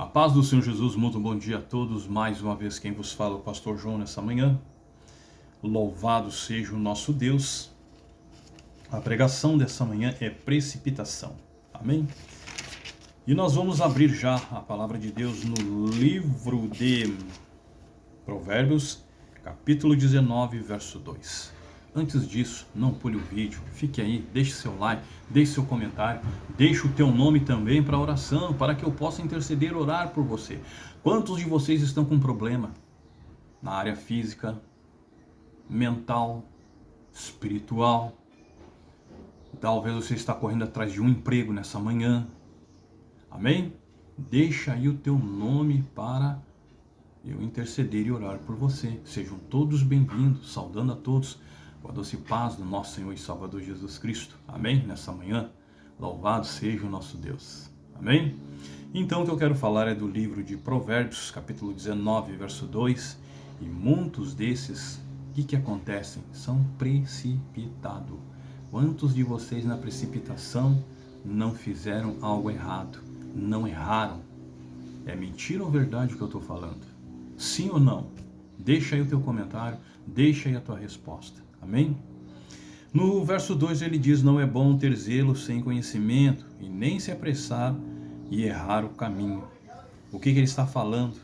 A paz do Senhor Jesus, muito bom dia a todos. Mais uma vez quem vos fala é o pastor João nessa manhã. Louvado seja o nosso Deus. A pregação dessa manhã é precipitação. Amém? E nós vamos abrir já a palavra de Deus no livro de Provérbios, capítulo 19, verso 2. Antes disso, não pule o vídeo, fique aí, deixe seu like, deixe seu comentário, deixe o teu nome também para oração, para que eu possa interceder, orar por você. Quantos de vocês estão com problema na área física, mental, espiritual? Talvez você está correndo atrás de um emprego nessa manhã. Amém? Deixa aí o teu nome para eu interceder e orar por você. Sejam todos bem-vindos, saudando a todos com a doce paz do nosso Senhor e Salvador Jesus Cristo. Amém? Nessa manhã, louvado seja o nosso Deus. Amém? Então o que eu quero falar é do livro de Provérbios, capítulo 19, verso 2. E muitos desses, o que acontecem? São precipitados. Quantos de vocês na precipitação não fizeram algo errado? Não erraram? É mentira ou verdade o que eu estou falando? Sim ou não? Deixa aí o teu comentário, deixa aí a tua resposta. Amém? No verso 2 ele diz: não é bom ter zelo sem conhecimento e nem se apressar e errar o caminho. O que ele está falando?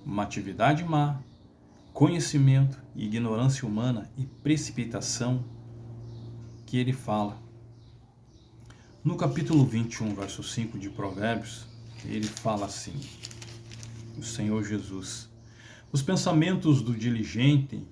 Uma atividade má, conhecimento, ignorância humana e precipitação que ele fala. No capítulo 21, verso 5 de Provérbios, ele fala assim: o Senhor Jesus: os pensamentos do diligente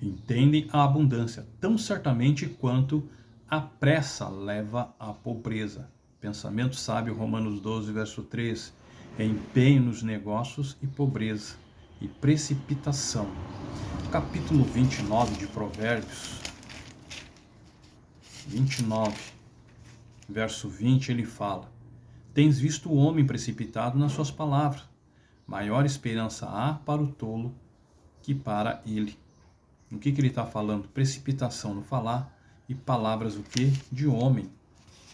entendem a abundância, tão certamente quanto a pressa leva à pobreza. Pensamento sábio, Romanos 12, verso 3. É empenho nos negócios e pobreza e precipitação. Capítulo 29 de Provérbios, 29, verso 20, ele fala: tens visto o homem precipitado nas suas palavras. Maior esperança há para o tolo que para ele. O que ele está falando? Precipitação no falar e palavras o que? De homem.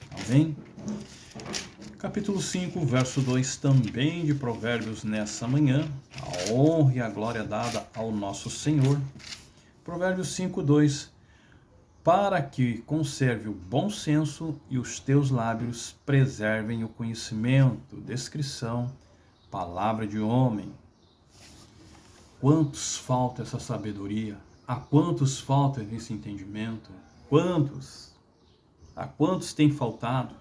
Amém? Capítulo 5, verso 2 também de Provérbios nessa manhã. A honra e a glória dada ao nosso Senhor. Provérbios 5, 2. Para que conserve o bom senso e os teus lábios preservem o conhecimento, descrição, palavra de homem. Quantos falta essa sabedoria? A quantos falta esse entendimento? Quantos? A quantos tem faltado?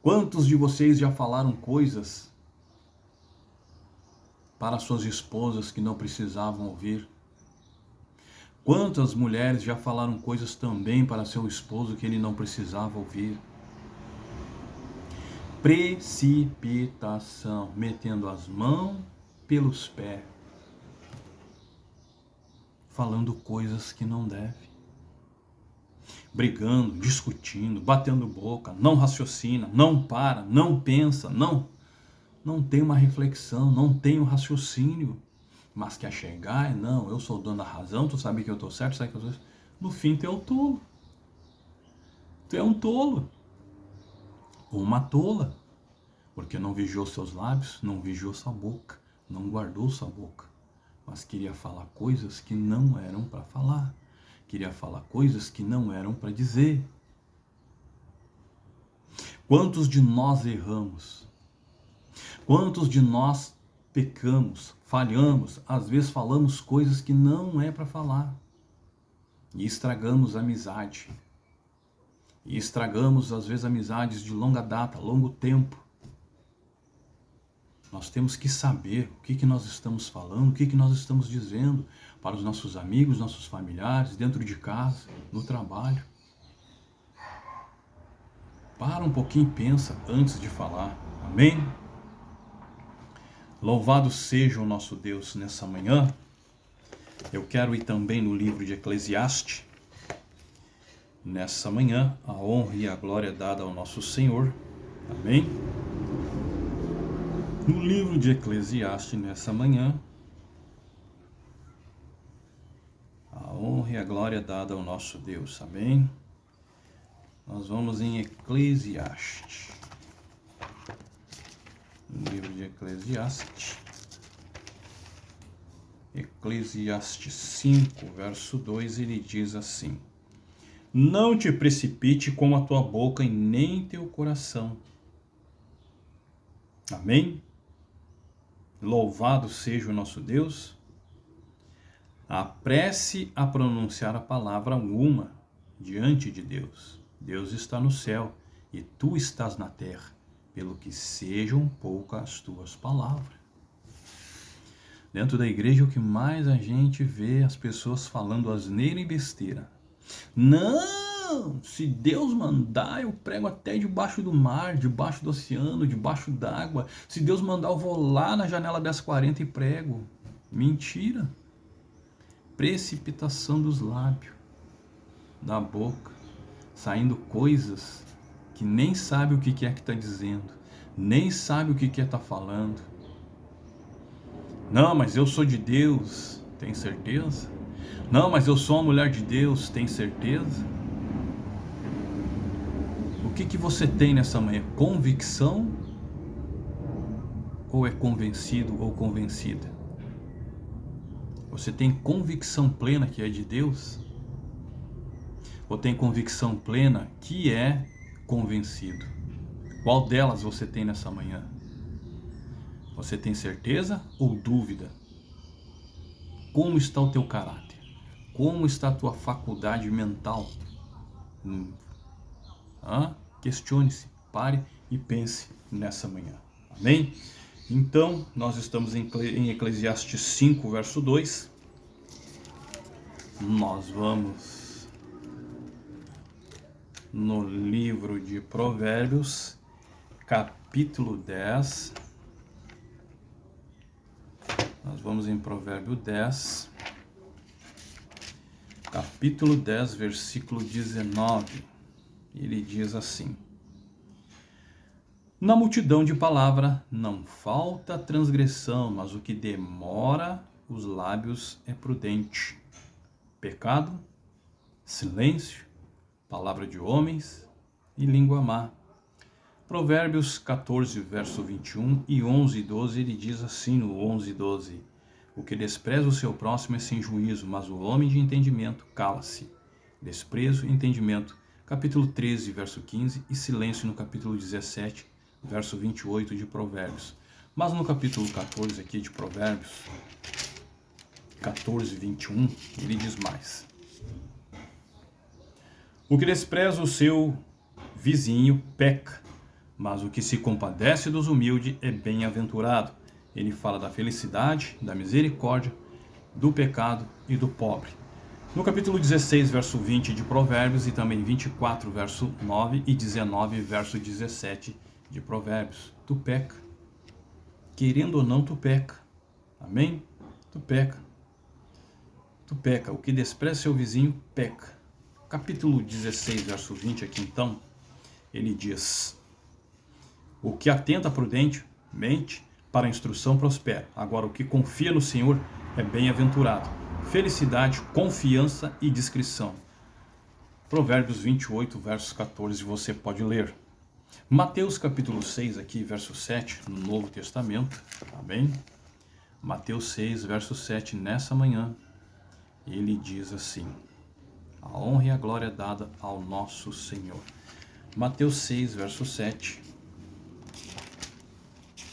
Quantos de vocês já falaram coisas para suas esposas que não precisavam ouvir? Quantas mulheres já falaram coisas também para seu esposo que ele não precisava ouvir? Precipitação, metendo as mãos pelos pés, falando coisas que não deve, brigando, discutindo, batendo boca, não raciocina, não para, não pensa, não tem uma reflexão, não tem um raciocínio, mas quer chegar, não, eu sou o dono da razão, tu sabe que eu estou certo, sabe que eu estou... No fim, tu é o tolo. Tu é um tolo. Ou uma tola. Porque não vigiou seus lábios, não vigiou sua boca, não guardou sua boca. Mas queria falar coisas que não eram para falar. Queria falar coisas que não eram para dizer. Quantos de nós erramos? Quantos de nós pecamos, falhamos, às vezes falamos coisas que não é para falar. E estragamos a amizade. E estragamos, às vezes, amizades de longa data, longo tempo. Nós temos que saber o que nós estamos falando, o que nós estamos dizendo para os nossos amigos, nossos familiares, dentro de casa, no trabalho. Para um pouquinho e pensa antes de falar. Amém? Louvado seja o nosso Deus nessa manhã. Eu quero ir também no livro de Eclesiastes. Nessa manhã, a honra e a glória dada ao nosso Senhor. Amém? No livro de Eclesiastes, nessa manhã, a honra e a glória dada ao nosso Deus. Amém? Nós vamos em Eclesiastes. de Eclesiastes. Eclesiastes 5, verso 2, ele diz assim: não te precipite com a tua boca e nem teu coração. Amém? Louvado seja o nosso Deus. Apresse a pronunciar a palavra alguma diante de Deus. Deus está no céu e tu estás na terra, pelo que sejam poucas as tuas palavras. Dentro da igreja, o que mais a gente vê as pessoas falando asneira e besteira. Não, se Deus mandar, eu prego até debaixo do mar, debaixo do oceano, debaixo d'água. Se Deus mandar, eu vou lá na janela 1040 e prego. Mentira. Precipitação dos lábios, da boca, saindo coisas que nem sabe o que é que está dizendo, nem sabe o que é está falando. Não, mas eu sou de Deus, tem certeza? Não, mas eu sou uma mulher de Deus, tem certeza? O que você tem nessa manhã? Convicção? Ou é convencido ou convencida? Você tem convicção plena que é de Deus? Ou tem convicção plena que é convencido? Qual delas você tem nessa manhã? Você tem certeza ou dúvida? Como está o teu caráter? Como está a tua faculdade mental? Questione-se, pare e pense nessa manhã. Amém? Então, nós estamos em Eclesiastes 5, verso 2. Nós vamos no livro de Provérbios, capítulo 10. Nós vamos em Provérbio 10, capítulo 10, versículo 19. Ele diz assim: na multidão de palavra não falta transgressão, mas o que demora os lábios é prudente. Pecado, silêncio, palavra de homens e língua má. Provérbios 14, verso 21 e 11 e 12, ele diz assim no 11 e 12: o que despreza o seu próximo é sem juízo, mas o homem de entendimento cala-se. Desprezo e entendimento, capítulo 13, verso 15, e silêncio no capítulo 17, verso 28 de Provérbios. Mas no capítulo 14 aqui de Provérbios, 14, 21, ele diz mais: o que despreza o seu vizinho peca, mas o que se compadece dos humildes é bem-aventurado. Ele fala da felicidade, da misericórdia, do pecado e do pobre. No capítulo 16, verso 20 de Provérbios, e também 24, verso 9 e 19, verso 17 de Provérbios. Tu peca. Querendo ou não, tu peca. Amém? Tu peca. Tu peca. O que despreza seu vizinho, peca. Capítulo 16, verso 20 aqui então, ele diz: o que atenta prudentemente para a instrução prospera. Agora, o que confia no Senhor é bem-aventurado. Felicidade, confiança e discrição. Provérbios 28, versos 14, você pode ler. Mateus capítulo 6, aqui, verso 7, no Novo Testamento. Amém? Mateus 6, verso 7, nessa manhã, ele diz assim: a honra e a glória é dada ao nosso Senhor. Mateus 6, verso 7.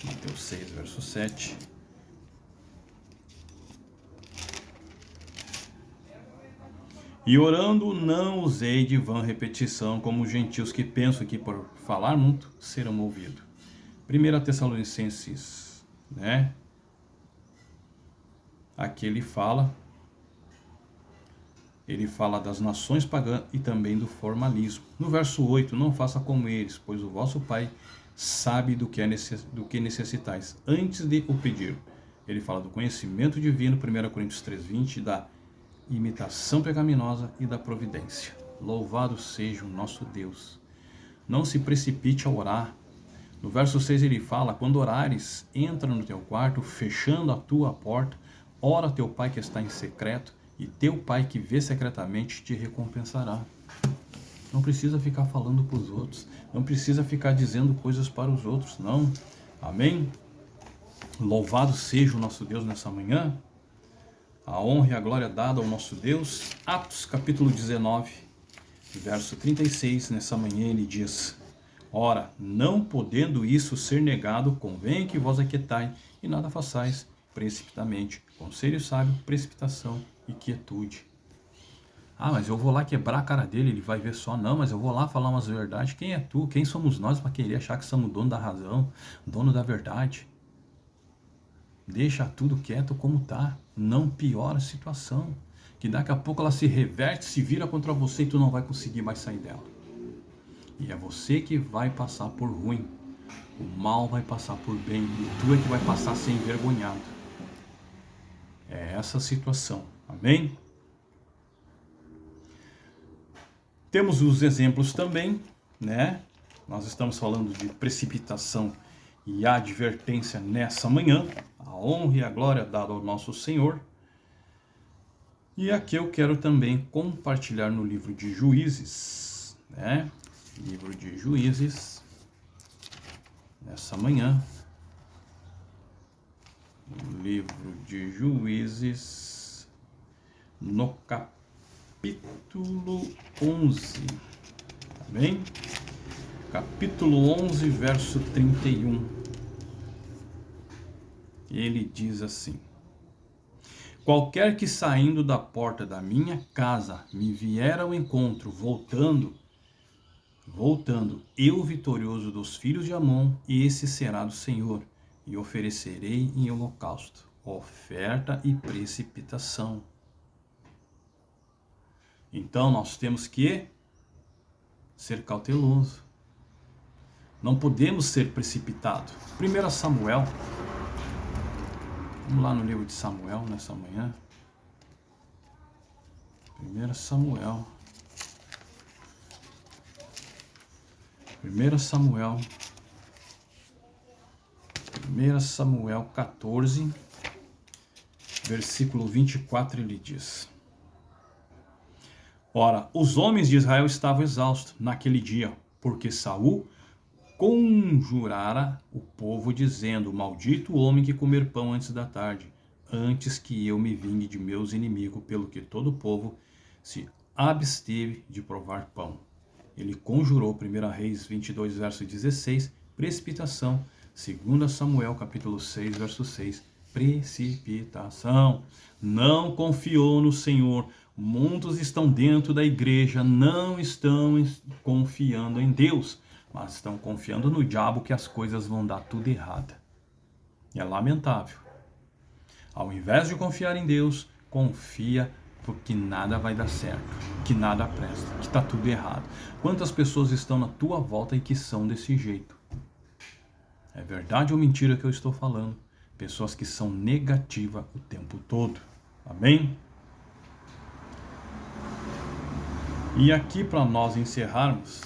Mateus 6, verso 7. E orando, não usei de vã repetição, como os gentios que pensam que por falar muito serão ouvidos. 1 Tessalonicenses, aqui ele fala das nações pagãs e também do formalismo. No verso 8, não faça como eles, pois o vosso Pai sabe do que necessitais antes de o pedir. Ele fala do conhecimento divino, 1 Coríntios 3:20, da imitação pecaminosa e da providência. Louvado seja o nosso Deus. Não se precipite a orar. No verso 6 ele fala: quando orares, entra no teu quarto, fechando a tua porta, ora teu Pai que está em secreto, e teu Pai que vê secretamente te recompensará. Não precisa ficar falando para os outros, não precisa ficar dizendo coisas para os outros, não. Amém? Louvado seja o nosso Deus nessa manhã. A honra e a glória dada ao nosso Deus. Atos capítulo 19, verso 36, nessa manhã ele diz: Ora, não podendo isso ser negado, convém que vós aquietai e nada façais precipitamente. Conselho sábio, precipitação e quietude. Ah, mas eu vou lá quebrar a cara dele, ele vai ver só. Não, mas eu vou lá falar umas verdades. Quem é tu? Quem somos nós para querer achar que somos dono da razão, dono da verdade? Deixa tudo quieto como tá. Não piora a situação. Que daqui a pouco ela se reverte, se vira contra você e tu não vai conseguir mais sair dela. E é você que vai passar por ruim. O mal vai passar por bem. E tu é que vai passar a ser envergonhado. É essa a situação. Amém? Temos os exemplos também, né? Nós estamos falando de precipitação e advertência nessa manhã. A honra e a glória dada ao nosso Senhor. E aqui eu quero também compartilhar no livro de Juízes, né? Livro de Juízes, nessa manhã. Livro de Juízes, no capítulo 11, tá bem? Capítulo 11, verso 31. Ele diz assim: Qualquer que saindo da porta da minha casa me vier ao encontro, voltando, eu vitorioso dos filhos de Amon, esse será do Senhor, e oferecerei em holocausto, oferta e precipitação. Então nós temos que ser cauteloso. Não podemos ser precipitados. 1 Samuel. Vamos lá no livro de Samuel nessa manhã. 1 Samuel. 1 Samuel. 1 Samuel 14, versículo 24, ele diz: Ora, os homens de Israel estavam exaustos naquele dia, porque Saul conjurara o povo, dizendo: Maldito o homem que comer pão antes da tarde, antes que eu me vingue de meus inimigos, pelo que todo o povo se absteve de provar pão. Ele conjurou, 1 Reis 22, verso 16, precipitação. 2 Samuel, capítulo 6, verso 6, precipitação. Não confiou no Senhor. Muitos estão dentro da igreja, não estão confiando em Deus, mas estão confiando no diabo, que as coisas vão dar tudo errado. É lamentável. Ao invés de confiar em Deus, confia porque nada vai dar certo, que nada presta, que está tudo errado. Quantas pessoas estão na tua volta e que são desse jeito? É verdade ou mentira que eu estou falando? Pessoas que são negativas o tempo todo. Amém? E aqui, para nós encerrarmos,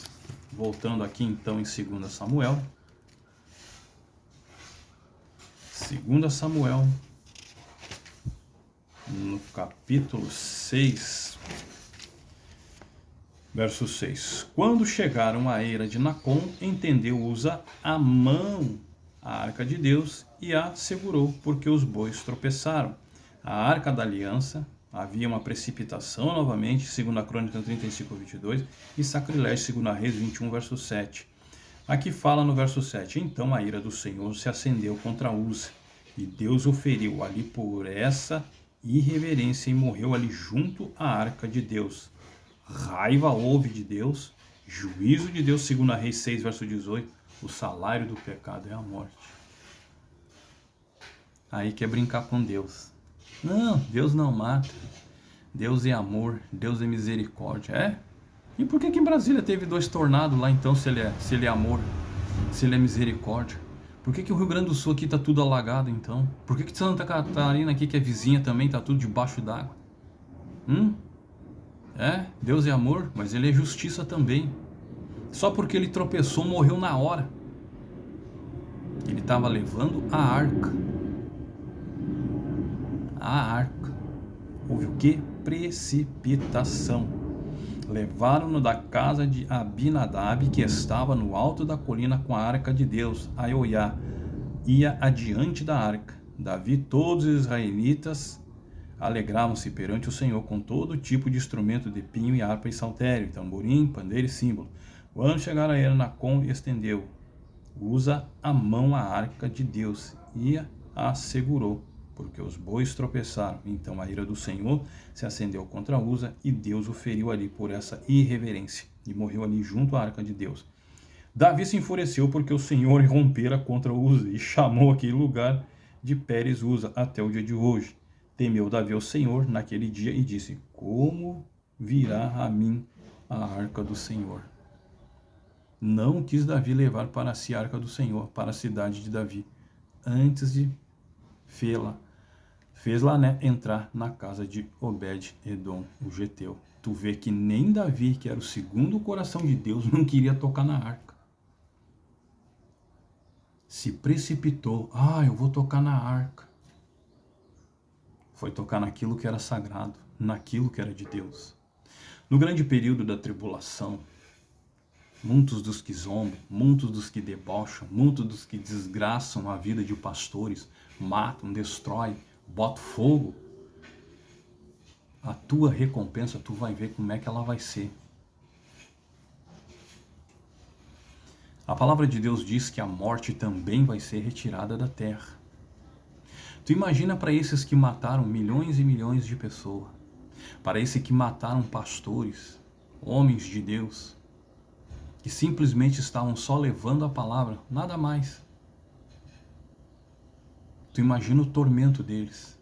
voltando aqui então em 2 Samuel. 2 Samuel, no capítulo 6, verso 6. Quando chegaram à eira de Nacon, entendeu Uza a mão a arca de Deus e a segurou, porque os bois tropeçaram. A arca da aliança, havia uma precipitação novamente, segundo a Crônica 35, 22, e sacrilégio, segundo a Reis 21, verso 7. Aqui fala no verso 7, então a ira do Senhor se acendeu contra Uza, e Deus o feriu ali por essa irreverência e morreu ali junto à arca de Deus. Raiva houve de Deus, juízo de Deus, segundo a Reis 6, verso 18, o salário do pecado é a morte. Aí quer brincar com Deus. Não, Deus não mata. Deus é amor, Deus é misericórdia. É? E por que em Brasília teve 2 tornados lá então, se ele é amor, se ele é misericórdia? Por que o Rio Grande do Sul aqui está tudo alagado então? Por que Santa Catarina aqui, que é vizinha também, está tudo debaixo d'água? Deus é amor, mas ele é justiça também. Só porque ele tropeçou, morreu na hora. Ele estava levando a arca. A arca. Houve o que? Precipitação. Levaram-no da casa de Abinadab, que estava no alto da colina com a arca de Deus, a Ioiá, ia adiante da arca. Davi e todos os israelitas alegravam-se perante o Senhor com todo tipo de instrumento de pinho e harpa e saltério, tamborim, pandeiro e símbolo. Quando chegaram a Ernacon, estendeu Uza a mão à arca de Deus e a segurou, porque os bois tropeçaram. Então a ira do Senhor se acendeu contra Uza e Deus o feriu ali por essa irreverência e morreu ali junto à arca de Deus. Davi se enfureceu porque o Senhor rompera contra Uza e chamou aquele lugar de Pérez Uza até o dia de hoje. Temeu Davi ao Senhor naquele dia e disse: como virá a mim a arca do Senhor? Não quis Davi levar para si a arca do Senhor, para a cidade de Davi, antes de fez-la entrar na casa de Obed-Edom, o geteu. Tu vê que nem Davi, que era o segundo coração de Deus, não queria tocar na arca. Se precipitou, eu vou tocar na arca. Foi tocar naquilo que era sagrado, naquilo que era de Deus. No grande período da tribulação, muitos dos que zombam, muitos dos que debocham, muitos dos que desgraçam a vida de pastores, matam, destroem, botam fogo. A tua recompensa, tu vai ver como é que ela vai ser. A palavra de Deus diz que a morte também vai ser retirada da terra. Tu imagina para esses que mataram milhões e milhões de pessoas, para esses que mataram pastores, homens de Deus, que simplesmente estavam só levando a palavra, nada mais. Tu imagina o tormento deles,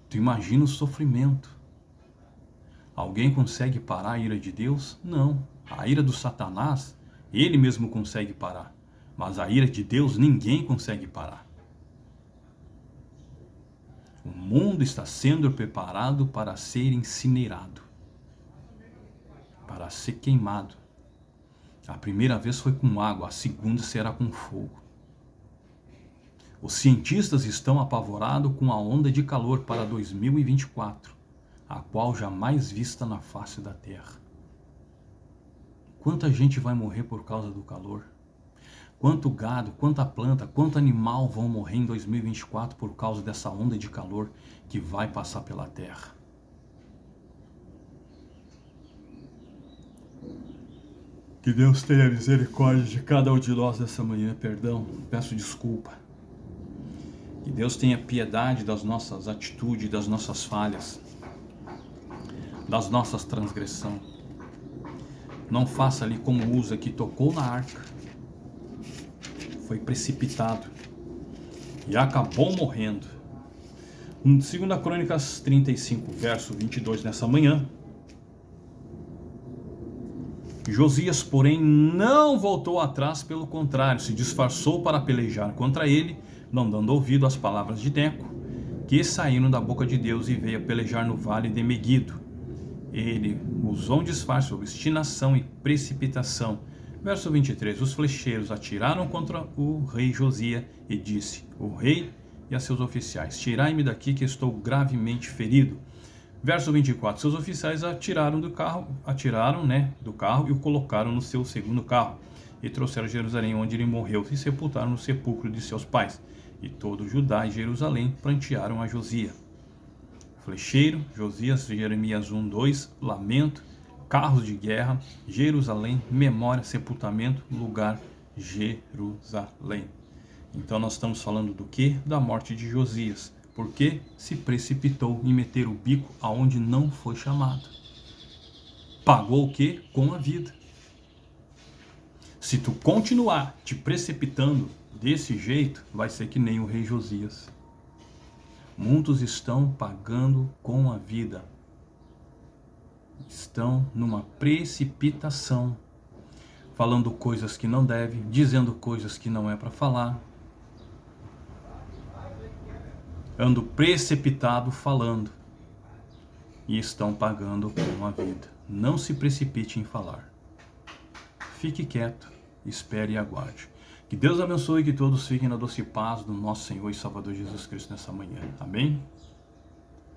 tu imagina o sofrimento. Alguém consegue parar a ira de Deus? Não. A ira do Satanás, ele mesmo consegue parar, mas a ira de Deus ninguém consegue parar. O mundo está sendo preparado para ser incinerado, para ser queimado. A primeira vez foi com água, a segunda será com fogo. Os cientistas estão apavorados com a onda de calor para 2024, a qual jamais vista na face da Terra. Quanta gente vai morrer por causa do calor? Quanto gado, quanta planta, quanto animal vão morrer em 2024 por causa dessa onda de calor que vai passar pela Terra? Que Deus tenha misericórdia de cada um de nós nessa manhã, peço desculpa. Que Deus tenha piedade das nossas atitudes, das nossas falhas, das nossas transgressões. Não faça ali como Uza, que tocou na arca, foi precipitado e acabou morrendo. Em 2 Crônicas 35, verso 22, nessa manhã, Josias, porém, não voltou atrás, pelo contrário, se disfarçou para pelejar contra ele, não dando ouvido às palavras de Neco, que saíram da boca de Deus, e veio a pelejar no vale de Meguido. Ele usou um disfarce, obstinação e precipitação. Verso 23, os flecheiros atiraram contra o rei Josias e disse, o rei e a seus oficiais, tirai-me daqui que estou gravemente ferido. Verso 24, seus oficiais atiraram do carro e o colocaram no seu segundo carro, e trouxeram a Jerusalém, onde ele morreu, e sepultaram no sepulcro de seus pais. E todo Judá e Jerusalém prantearam a Josias. Flecheiro, Josias, Jeremias 1, 2, lamento, carros de guerra, Jerusalém, memória, sepultamento, lugar, Jerusalém. Então nós estamos falando do que? Da morte de Josias. Porque se precipitou em meter o bico aonde não foi chamado. Pagou o que? Com a vida. Se tu continuar te precipitando desse jeito, vai ser que nem o rei Josias. Muitos estão pagando com a vida. Estão numa precipitação, falando coisas que não devem, dizendo coisas que não é para falar. Ando precipitado falando e estão pagando com a vida. Não se precipite em falar. Fique quieto, espere e aguarde. Que Deus abençoe e que todos fiquem na doce paz do nosso Senhor e Salvador Jesus Cristo nessa manhã. Amém?